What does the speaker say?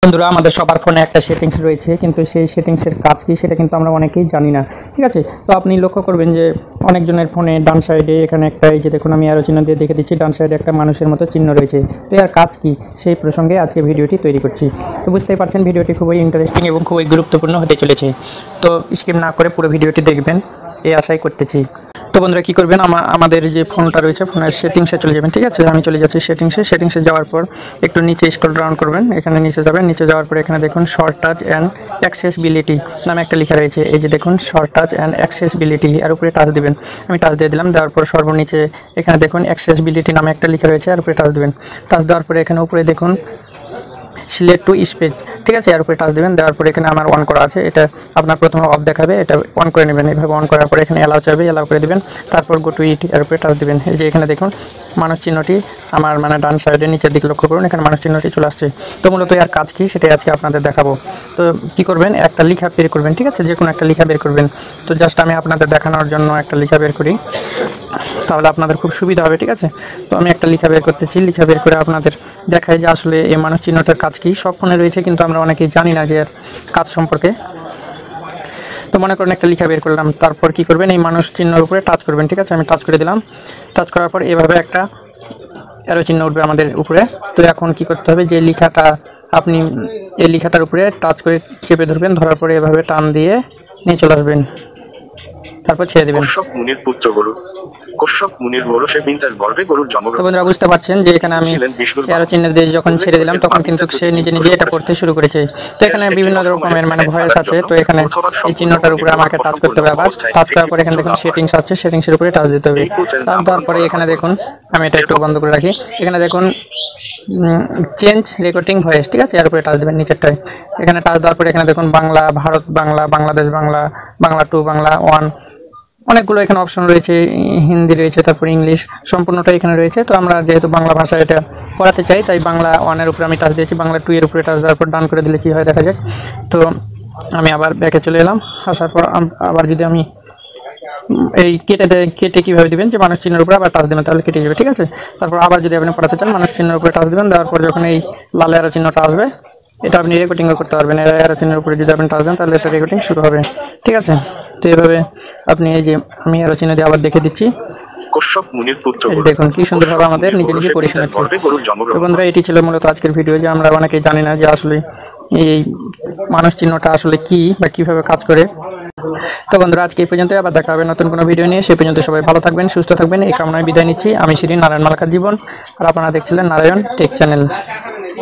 বন্ধুরা আমাদের সবার ফোনে একটা সেটিংস রয়েছে, কিন্তু সেই সেটিংসের কাজ কি সেটা কিন্তু আমরা অনেকেই জানি না। ঠিক আছে, তো আপনি লক্ষ্য করবেন যে অনেকজনের ফোনে ডান সাইডে এখানে একটা, এই যে দেখুন আমি আরও চিহ্ন দিয়ে দেখে দিচ্ছি, ডান সাইডে একটা মানুষের মতো চিহ্ন রয়েছে। তো এর কাজ কি সেই প্রসঙ্গে আজকে ভিডিওটি তৈরি করছি। তো বুঝতেই পারছেন ভিডিওটি খুবই ইন্টারেস্টিং এবং খুবই গুরুত্বপূর্ণ হতে চলেছে। তো স্কিপ না করে পুরো ভিডিওটি দেখবেন এই আশাই করতেছি। তো বন্ধুরা কী করবেন, আমাদের যে ফোনটা রয়েছে ফোনের সেটিংসে চলে যাবেন। ঠিক আছে, আমি চলে যাচ্ছি সেটিংসে যাওয়ার পর একটু নিচে স্ক্রল ডাউন করবেন, এখানে নিচে যাবেন। নিচে যাওয়ার পর এখানে দেখুন শর্ট টাচ অ্যান্ড অ্যাক্সেসিবিলিটি নামে একটা লেখা রয়েছে। এই যে দেখুন শর্ট টাচ অ্যান্ড অ্যাক্সেসিবিলিটি, এর উপরে টাচ দিবেন। আমি টাচ দিয়ে দিলাম। দেওয়ার পর সর্বনিচে এখানে দেখুন অ্যাক্সেসিবিলিটি নামে একটা লেখা রয়েছে, এর উপরে টাচ দিবেন। টাচ দেওয়ার পরে এখানে উপরে দেখুন সিলেক্ট টু স্পেস, ঠিক আছে, এর উপরে টাচ দেবেন। দেওয়ার পরে এখানে আমার অন করা আছে, এটা আপনার প্রথমে অফ দেখাবে, এটা অন করে নেবেন। এইভাবে অন করার পরে এখানে অ্যালাউ চাইবে, অ্যালাউ করে দেবেন। তারপর গো টু ইট, এর উপরে টাচ দেবেন। এই যে এখানে দেখুন মানুষ চিহ্নটি আমার ডান সাইডে নিচের দিকে লক্ষ্য করুন, এখানে মানুষ চিহ্নটি চলে আসছে। তো মূলত এর কাজ কি সেটাই আজকে আপনাদের দেখাবো। তো কি করবেন, একটা লেখা বের করবেন। ঠিক আছে, যে কোনো একটা লেখা বের করবেন। তো জাস্ট আমি আপনাদের দেখানোর জন্য একটা লেখা বের করি, তাহলে আপনাদের খুব সুবিধা হবে। ঠিক আছে, তো আমি একটা লেখা বের করতেছি। লেখা বের করে আপনাদের দেখাই যে আসলে এই মানুষ চিহ্নটার কাজ কি। সব ফোনে রয়েছে কিন্তু আমরা অনেকেই জানি না যে এর কাজ সম্পর্কে। তো মনে করেন একটা লেখা বের করলাম, তারপর কি করবেন, এই মানুষ চিহ্নের উপরে টাচ করবেন। ঠিক আছে, আমি টাচ করে দিলাম। টাচ করার পর এভাবে একটা অ্যারো চিহ্ন উঠবে আমাদের উপরে। তো এখন কি করতে হবে, যে লেখাটা আপনি এই লেখাটার উপরে টাচ করে চেপে ধরবেন। ধরার পরে এভাবে টান দিয়ে নিয়ে চলে আসবেন, তারপর ছেড়ে দেবেন। তো বন্ধুরা বুঝতে পারছেন যে এখানে আমি অ্যারো চিহ্ন দিয়ে যখন ছেড়ে দিলাম তখন কিন্তু সে নিজে নিজে এটা করতে শুরু করেছে। তো এখানে বিভিন্ন রকমের ভয়েস আছে। তো এখানে এই চিহ্নটার উপরে আমাকে টাচ করতে হবে। আবার টাচ করার পরে এখানে দেখুন সেটিংস আছে, সেটিংসের উপরে টাচ দিতে হবে। টাচ দেওয়ার পরে এখানে দেখুন, আমি এটা একটু বন্ধ করে রাখি, এখানে দেখুন চেঞ্জ রেকর্ডিং ভয়েস। ঠিক আছে, এর উপরে টাচ দেবেন নিচেরটায়। এখানে টাচ দেওয়ার পরে এখানে দেখুন বাংলা, ভারত বাংলা, বাংলাদেশ বাংলা, বাংলা 2, বাংলা 1, অনেকগুলো এখানে অপশন রয়েছে। হিন্দি রয়েছে, তারপর ইংলিশ, সম্পূর্ণটাই এখানে রয়েছে। তো আমরা যেহেতু বাংলা ভাষা এটা পড়াতে চাই, তাই বাংলা 1 উপরে আমি টাচ দিয়েছি। বাংলা 2 এর উপরে টাচ দেওয়ার পর ডান করে দিলে কী হয় দেখা যাক। তো আমি আবার ব্যাকে চলে এলাম। আসার পর আবার যদি আমি এই কেটে কীভাবে দেবেন, যে মানুষ চিহ্নের উপরে আবার টাচ দেবেন, তাহলে কেটে যাবে। ঠিক আছে, তারপর আবার যদি আপনি পড়াতে চান মানুষ চিহ্নের উপরে টাচ দেবেন। দেওয়ার পর যখন এই লাল অ্যারো চিহ্নটা আসবে, এটা আপনি রেকর্ডিংও করতে পারবেন। অ্যারো চিহ্নের উপরে যদি আপনি টাচ দেন তাহলে এটা রেকর্ডিং শুরু হবে। ঠিক আছে, তো এভাবে আপনি এই যে আমি অ্যারো চিহ্ন দিয়ে আবার দেখে দিচ্ছি, দেখুন কি সুন্দরভাবে আমাদের নিজে নিজে করে শোনাচ্ছে। তো বন্ধুরা এটি ছিল মূলত আজকের ভিডিও, যে আমরা অনেকেই জানি না যে আসলে এই মানুষ চিহ্নটা আসলে কি বা কিভাবে কাজ করে। তো বন্ধুরা আজকে এই পর্যন্ত, আবার দেখা হবে নতুন কোনো ভিডিও নিয়ে। সেই পর্যন্ত সবাই ভালো থাকবেন, সুস্থ থাকবেন, এই কামনায় বিদায় নিচ্ছি। আমি শ্রী নারায়ণ মালাকার জীবন, আর আপনারা দেখছিলেন নারায়ণ টেক চ্যানেল।